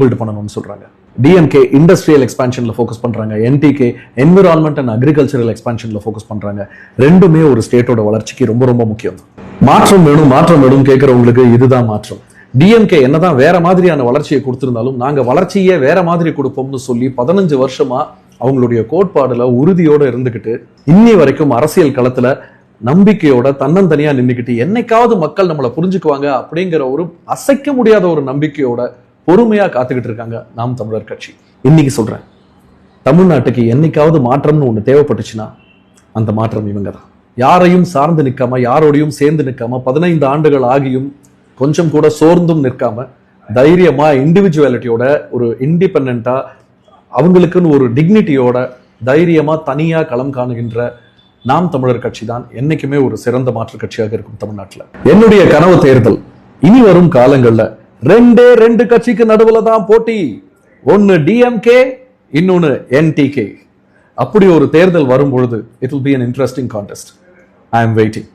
Build பண்ணணும்னு சொல்றாங்க. DMK industrial எக்ஸ்பான்ஷன்ல ஃபோக்கஸ் பண்றாங்க. என்டிகே என்விரான்மெண்ட் அண்ட் அக்ரிகல்ச்சரல் எக்ஸ்பான்ஷன்ல ஃபோக்கஸ் பண்றாங்க. ரெண்டுமே ஒரு ஸ்டேட்டோட வளர்ச்சிக்கு ரொம்ப ரொம்ப முக்கியம். மாற்றம் வேணும் கேட்கறவங்களுக்கு இதுதான் மாற்றம். டிஎம்கே என்னதான் வேற மாதிரியான வளர்ச்சியை கொடுத்திருந்தாலும் நாங்க வளர்ச்சியே வேற மாதிரி கொடுப்போம்னு சொல்லி 15 வருஷமா அவங்களுடைய கோட்பாடுல உறுதியோட இருந்துகிட்டு இன்னி வரைக்கும் அரசியல் களத்துல நம்பிக்கையோட தன்னந்தனியா நின்னுக்கிட்டு என்னைக்காவது மக்கள் நம்மளை புரிஞ்சுக்குவாங்க அப்படிங்கிற ஒரு அசைக்க முடியாத ஒரு நம்பிக்கையோட பொறுமையா காத்துக்கிட்டு இருக்காங்க நாம் தமிழர் கட்சி. இன்னைக்கு சொல்றேன், தமிழ்நாட்டுக்கு என்னைக்காவது மாற்றம்னு ஒண்ணு தேவைப்பட்டுச்சுன்னா அந்த மாற்றம் இவங்க தான். யாரையும் சார்ந்து நிற்காம, யாரோடையும் சேர்ந்து நிற்காம, 15 ஆண்டுகள் ஆகியும் கொஞ்சம் கூட சோர்ந்தும் நிற்காம தைரியமா இண்டிவிஜுவாலிட்டியோட ஒரு இண்டிபெண்டா அவங்களுக்குன்னு ஒரு டிக்னிட்டியோட தைரியமா தனியா களம் காணுகின்ற நாம் தமிழர் கட்சி தான் என்னைக்குமே ஒரு சிறந்த மாற்று கட்சியாக இருக்கும் தமிழ்நாட்டில். என்னுடைய கனவு தேர்தல் இனி வரும் காலங்கள்ல 2 கட்சிக்கு நடுவுல தான் போட்டி. ஒன்னு டிஎம்கே, இன்னொன்னு என்டிகே. அப்படி ஒரு தேர்தல் வரும் பொழுது it will be an interesting contest. I am waiting.